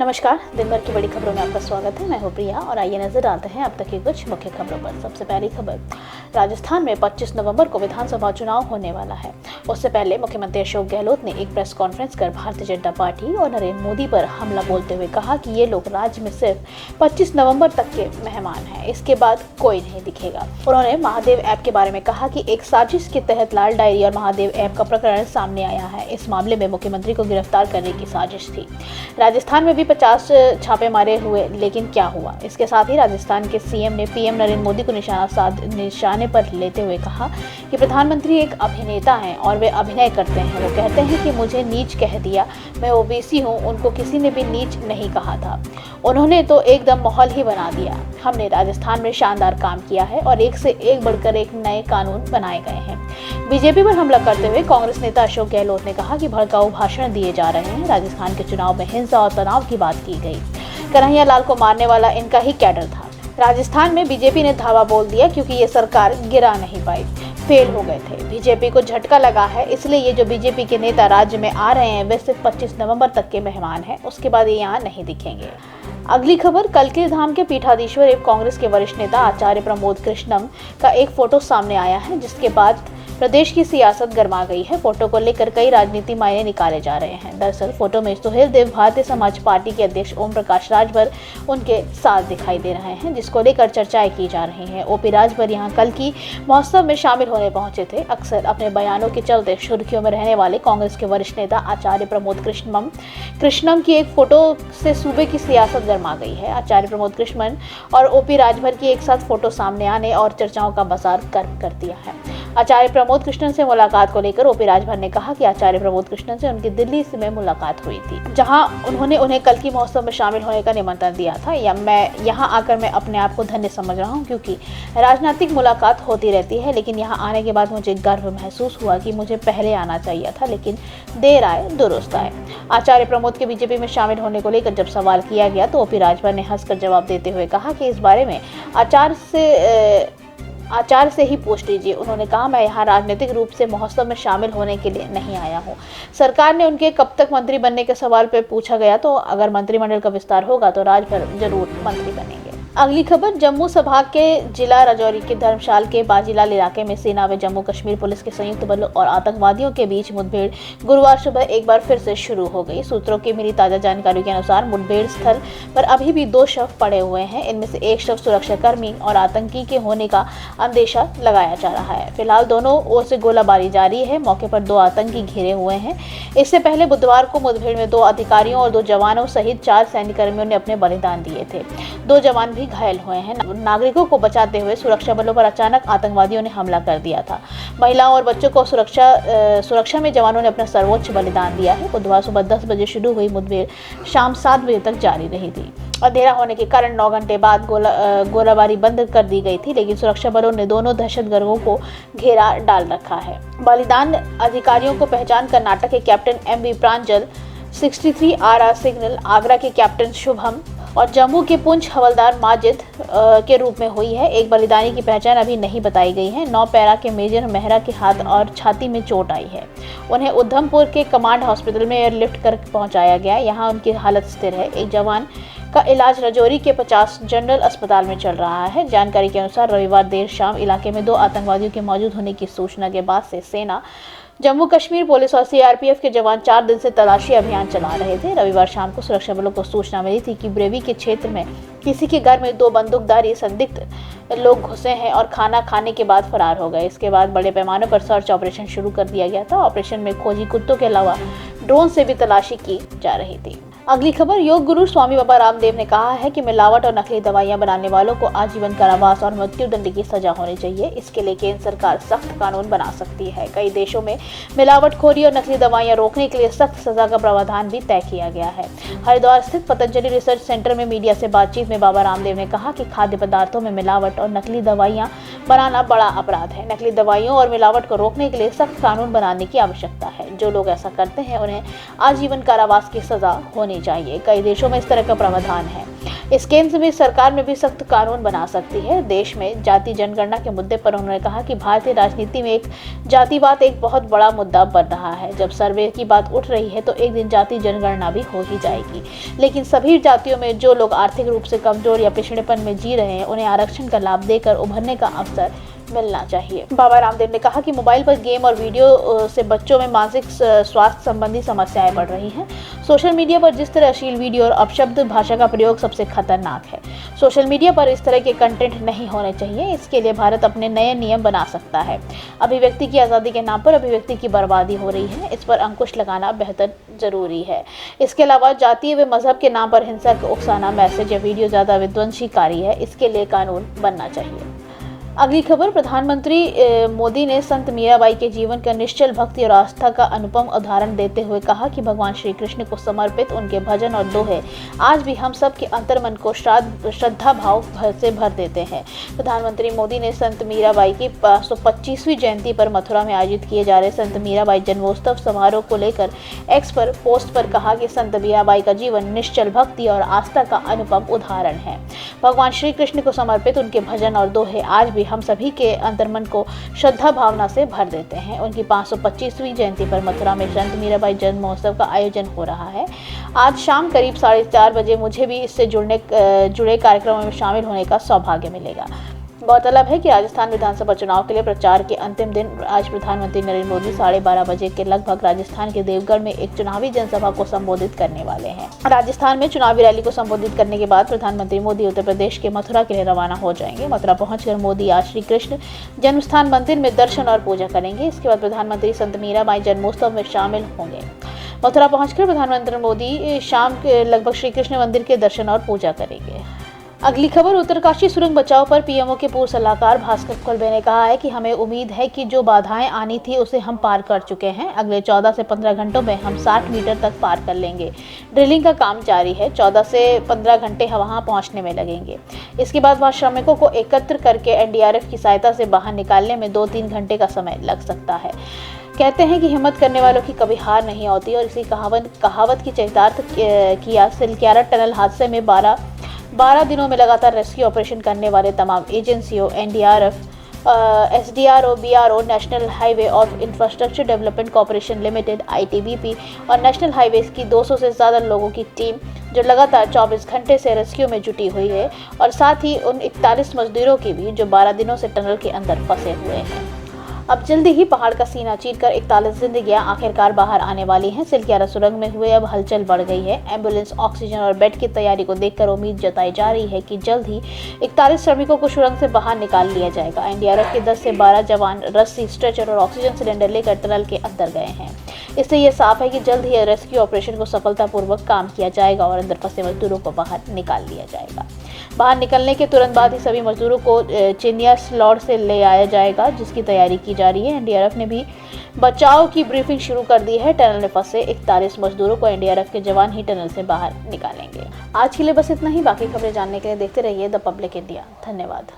नमस्कार। दिन भर की बड़ी खबरों में आपका स्वागत है। मैं हूं प्रिया और आइए नजर आते हैं अब तक की कुछ मुख्य खबरों पर। सबसे पहली खबर, राजस्थान में 25 नवंबर को विधानसभा चुनाव होने वाला है। उससे पहले मुख्यमंत्री अशोक गहलोत ने एक प्रेस कॉन्फ्रेंस कर भारतीय जनता पार्टी और नरेंद्र मोदी पर हमला बोलते हुए कहा कि ये लोग राज्य में सिर्फ 25 नवंबर तक के मेहमान हैं, इसके बाद कोई नहीं दिखेगा। उन्होंने महादेव ऐप के बारे में कहा कि एक साजिश के तहत लाल डायरी और महादेव ऐप का प्रकरण सामने आया है। इस मामले में मुख्यमंत्री को गिरफ्तार करने की साजिश थी। राजस्थान में भी 50 छापे मारे हुए, लेकिन क्या हुआ? इसके साथ ही राजस्थान के सीएम ने पीएम नरेंद्र मोदी को निशाने पर लेते हुए कहा कि प्रधानमंत्री एक अभिनेता हैं और वे अभिनय करते हैं। वो कहते हैं कि मुझे नीच कह दिया, मैं ओबीसी हूँ, उनको किसी ने भी नीच नहीं कहा था। उन्होंने तो एकदम माहौल ही बना दिया। हमने राजस्थान में शानदार काम किया है और एक से एक बढ़कर एक नए कानून बनाए गए हैं। बीजेपी पर हमला करते हुए कांग्रेस नेता अशोक गहलोत ने कहा कि भड़काऊ भाषण दिए जा रहे हैं। राजस्थान के चुनाव में हिंसा और तनाव की बात की गई। कन्हैया लाल को मारने वाला इनका ही कैडर था। राजस्थान में बीजेपी ने धावा बोल दिया क्योंकि ये सरकार गिरा नहीं पाई, फेल हो गए थे। बीजेपी को झटका लगा है, इसलिए ये जो बीजेपी के नेता राज्य में आ रहे हैं वे सिर्फ 25 नवंबर तक के मेहमान हैं, उसके बाद ये यहाँ नहीं दिखेंगे। अगली खबर, कलकी धाम के पीठाधीश्वर एवं कांग्रेस के वरिष्ठ नेता आचार्य प्रमोद कृष्णम का एक फोटो सामने आया है, जिसके बाद प्रदेश की सियासत गर्मा गई है। फोटो को लेकर कई राजनीति मायने निकाले जा रहे हैं। दरअसल फोटो में सुहेल देव भारतीय समाज पार्टी के अध्यक्ष ओम प्रकाश राजभर उनके साथ दिखाई दे रहे हैं, जिसको लेकर चर्चाएं की जा रही हैं। ओपी राजभर यहां कलकी महोत्सव में शामिल होने पहुंचे थे। अक्सर अपने बयानों के चलते सुर्खियों में रहने वाले कांग्रेस के वरिष्ठ नेता आचार्य प्रमोद कृष्णम की एक फोटो से सूबे की सियासत गर्मा गई है। आचार्य प्रमोद कृष्णम और ओपी राजभर की एक साथ फोटो सामने आने और चर्चाओं का बाजार गर्म कर दिया है। आचार्य प्रमोद कृष्णन से मुलाकात को लेकर ओपी राजभर ने कहा कि आचार्य प्रमोद कृष्णन से उनकी दिल्ली में मुलाकात हुई थी, जहां उन्होंने उन्हें कलकी महोत्सव में शामिल होने का निमंत्रण दिया था। मैं यहां आकर मैं अपने आप को धन्य समझ रहा हूं, क्योंकि राजनीतिक मुलाकात होती रहती है, लेकिन यहां आने के बाद मुझे गर्व महसूस हुआ कि मुझे पहले आना चाहिए था, लेकिन देर आए दुरुस्त आए। आचार्य प्रमोद के बीजेपी में शामिल होने को लेकर जब सवाल किया गया तो ओपी राजभर ने हंसकर जवाब देते हुए कहा कि इस बारे में आचार्य से ही पूछ लीजिए। उन्होंने कहा, मैं यहाँ राजनीतिक रूप से महोत्सव में शामिल होने के लिए नहीं आया हूँ। सरकार ने उनके कब तक मंत्री बनने के सवाल पर पूछा गया तो अगर मंत्रिमंडल का विस्तार होगा तो राजभर जरूर मंत्री बनेंगे। अगली खबर, जम्मू संभाग के जिला राजौरी के धर्मशाल के बाजीलाल इलाके में सेना व जम्मू कश्मीर पुलिस के संयुक्त बलों और आतंकवादियों के बीच मुठभेड़ गुरुवार सुबह एक बार फिर से शुरू हो गई। सूत्रों की मिली ताजा जानकारी के अनुसार मुठभेड़ स्थल पर अभी भी 2 शव पड़े हुए हैं। इनमें से एक शव सुरक्षाकर्मी और आतंकी के होने का अंदेशा लगाया जा रहा है। फिलहाल दोनों ओर से गोलाबारी जारी है। मौके पर 2 आतंकी घिरे हुए हैं। इससे पहले बुधवार को मुठभेड़ में 2 अधिकारियों और 2 जवानों सहित 4 सैन्यकर्मियों ने अपने बलिदान दिए थे। 2 जवान भी घायल हुए हैं। नागरिकों को बचाते हुए सुरक्षा बलों पर अचानक आतंकवादियों ने हमला कर दिया था। महिलाओं और बच्चों को सुरक्षा में जवानों ने अपना सर्वोच्च बलिदान दिया है। बुधवार सुबह 10 बजे शुरू हुई मुठभेड़ शाम 7 बजे तक जारी रही थी। अंधेरा होने के कारण 9 घंटे बाद गोलाबारी बंद कर दी गई थी, लेकिन सुरक्षा बलों ने दोनों दहशतगर्दों को घेरा डाल रखा है। बलिदान अधिकारियों को पहचान कर्नाटक के कैप्टन एमवी प्रांजल, 63 RR सिग्नल आगरा के कैप्टन शुभम और जम्मू के पुंछ हवलदार माजिद के रूप में हुई है। एक बलिदानी की पहचान अभी नहीं बताई गई है। 9 पैरा के मेजर मेहरा के हाथ और छाती में चोट आई है। उन्हें उधमपुर के कमांड हॉस्पिटल में एयरलिफ्ट कर पहुंचाया गया। यहां उनकी हालत स्थिर है। एक जवान का इलाज राजौरी के 50 जनरल अस्पताल में चल रहा है। जानकारी के अनुसार रविवार देर शाम इलाके में 2 आतंकवादियों के मौजूद होने की सूचना के बाद से सेना, जम्मू कश्मीर पुलिस और सीआरपीएफ के जवान 4 दिन से तलाशी अभियान चला रहे थे। रविवार शाम को सुरक्षा बलों को सूचना मिली थी कि ब्रेवी के क्षेत्र में किसी के घर में 2 बंदूकधारी संदिग्ध लोग घुसे हैं और खाना खाने के बाद फरार हो गए। इसके बाद बड़े पैमाने पर सर्च ऑपरेशन शुरू कर दिया गया था। ऑपरेशन में खोजी कुत्तों के अलावा ड्रोन से भी तलाशी की जा रही थी। अगली खबर, योग गुरु स्वामी बाबा रामदेव ने कहा है कि मिलावट और नकली दवाइयां बनाने वालों को आजीवन कारावास और मृत्युदंड की सजा होनी चाहिए। इसके लिए केंद्र सरकार सख्त कानून बना सकती है। कई देशों में मिलावटखोरी और नकली दवाइयां रोकने के लिए सख्त सजा का प्रावधान भी तय किया गया है। हरिद्वार स्थित पतंजलि रिसर्च सेंटर में मीडिया से बातचीत में बाबा रामदेव ने कहा कि खाद्य पदार्थों में मिलावट और नकली दवाइयां बनाना बड़ा अपराध है। नकली दवाइयों और मिलावट को रोकने के लिए सख्त कानून बनाने की आवश्यकता है। जो लोग ऐसा करते हैं उन्हें आजीवन कारावास की सजा होनी चाहिए। कई देशों में इस तरह का प्रावधान है। इस केंद्र में सरकार में भी सख्त कानून बना सकती है। देश में जाति जनगणना के मुद्दे पर उन्होंने कहा कि भारतीय राजनीति में एक जातिवाद एक बहुत बड़ा मुद्दा बन रहा है। जब सर्वे की बात उठ रही है तो एक दिन जाति जनगणना भी हो ही जाएगी, लेकिन सभी जातियों में जो लोग आर्थिक रूप से कमजोर या पिछड़ेपन में जी रहे हैं उन्हें आरक्षण का लाभ देकर उभरने का अवसर मिलना चाहिए। बाबा रामदेव ने कहा कि मोबाइल पर गेम और वीडियो से बच्चों में मानसिक स्वास्थ्य संबंधी समस्याएं बढ़ रही हैं। सोशल मीडिया पर जिस तरह अश्लील वीडियो और अपशब्द भाषा का प्रयोग सबसे खतरनाक है। सोशल मीडिया पर इस तरह के कंटेंट नहीं होने चाहिए। इसके लिए भारत अपने नए नियम बना सकता है। अभिव्यक्ति की आज़ादी के नाम पर अभिव्यक्ति की बर्बादी हो रही है, इस पर अंकुश लगाना बेहतर जरूरी है। इसके अलावा जातीय व मजहब के नाम पर हिंसा को उकसाना मैसेज या वीडियो ज़्यादा विध्वंसकारी है, इसके लिए कानून बनना चाहिए। अगली खबर, प्रधानमंत्री मोदी ने संत मीराबाई के जीवन का निश्चल भक्ति और आस्था का अनुपम उदाहरण देते हुए कहा कि भगवान श्री कृष्ण को समर्पित उनके भजन और दोहे आज भी हम सब के अंतर्मन को श्रद्धा भाव से भर देते हैं। प्रधानमंत्री मोदी ने संत मीराबाई की 525वीं जयंती पर मथुरा में आयोजित किए जा रहे संत मीराबाई जन्मोत्सव समारोह को लेकर एक्स पर पोस्ट पर कहा कि संत मीराबाई का जीवन निश्चल भक्ति और आस्था का अनुपम उदाहरण है। भगवान श्री कृष्ण को समर्पित उनके भजन और दोहे आज भी हम सभी के अंतर्मन को श्रद्धा भावना से भर देते हैं। उनकी 525वीं जयंती पर मथुरा में संत मीराबाई जन्म महोत्सव का आयोजन हो रहा है। आज शाम करीब 4:30 बजे मुझे भी इससे जुड़े कार्यक्रमों में शामिल होने का सौभाग्य मिलेगा। गौरतलब है कि राजस्थान विधानसभा चुनाव के लिए प्रचार के अंतिम दिन आज प्रधानमंत्री नरेंद्र मोदी 12:30 बजे के लगभग राजस्थान के देवगढ़ में एक चुनावी जनसभा को संबोधित करने वाले हैं। राजस्थान में चुनावी रैली को संबोधित करने के बाद प्रधानमंत्री मोदी उत्तर प्रदेश के मथुरा के लिए रवाना हो जाएंगे। मथुरा पहुंचकर मोदी आज श्री कृष्ण जन्मस्थान मंदिर में दर्शन और पूजा करेंगे। इसके बाद प्रधानमंत्री संत मीराबाई जन्मोत्सव में शामिल होंगे। मथुरा पहुंचकर प्रधानमंत्री मोदी शाम के लगभग श्री कृष्ण मंदिर के दर्शन और पूजा करेंगे। अगली खबर, उत्तरकाशी सुरंग बचाव पर पीएमओ के पूर्व सलाहकार भास्कर खुलबे ने कहा है कि हमें उम्मीद है कि जो बाधाएं आनी थी उसे हम पार कर चुके हैं। अगले 14 से 15 घंटों में हम 60 मीटर तक पार कर लेंगे। ड्रिलिंग का काम जारी है। 14 से 15 घंटे वहां पहुंचने में लगेंगे। इसके बाद वहां श्रमिकों को एकत्र करके एनडीआरएफ की सहायता से बाहर निकालने में 2-3 घंटे का समय लग सकता है। कहते हैं कि हिम्मत करने वालों की कभी हार नहीं होती और इसी कहावत की चरितार्थ किया सिलक्यारा टनल हादसे में 12 दिनों में लगातार रेस्क्यू ऑपरेशन करने वाले तमाम एजेंसियों एनडीआरएफ, एसडीआरओ, बीआरओ, नेशनल हाईवे और infrastructure development corporation limited ITBP और नेशनल हाईवेज की 200 से ज़्यादा लोगों की टीम जो लगातार 24 घंटे से रेस्क्यू में जुटी हुई है और साथ ही उन 41 मजदूरों की भी जो 12 दिनों से टनल के अंदर फंसे हुए हैं। अब जल्दी ही पहाड़ का सीना चीरकर 41 जिंदगियां आखिरकार बाहर आने वाली हैं। सिलक्यारा सुरंग में हुए अब हलचल बढ़ गई है। एम्बुलेंस, ऑक्सीजन और बेड की तैयारी को देखकर उम्मीद जताई जा रही है कि जल्द ही 41 श्रमिकों को सुरंग से बाहर निकाल लिया जाएगा। एनडीआरएफ के 10 से 12 जवान रस्सी, स्ट्रेचर और ऑक्सीजन सिलेंडर लेकर टनल के अंदर गए हैं। इससे ये साफ है कि जल्द ही रेस्क्यू ऑपरेशन को सफलतापूर्वक काम किया जाएगा और अंदर फंसे मजदूरों को बाहर निकाल लिया जाएगा। बाहर निकलने के तुरंत बाद ही सभी मजदूरों को चिनिया स्लॉट से ले आया जाएगा, जिसकी तैयारी की जा रही है। एनडीआरएफ ने भी बचाव की ब्रीफिंग शुरू कर दी है। टनल में फंसे 41 मजदूरों को एनडीआरएफ के जवान ही टनल से बाहर निकालेंगे। आज के लिए बस इतना ही। बाकी खबरें जानने के लिए देखते रहिए द पब्लिक इंडिया। धन्यवाद।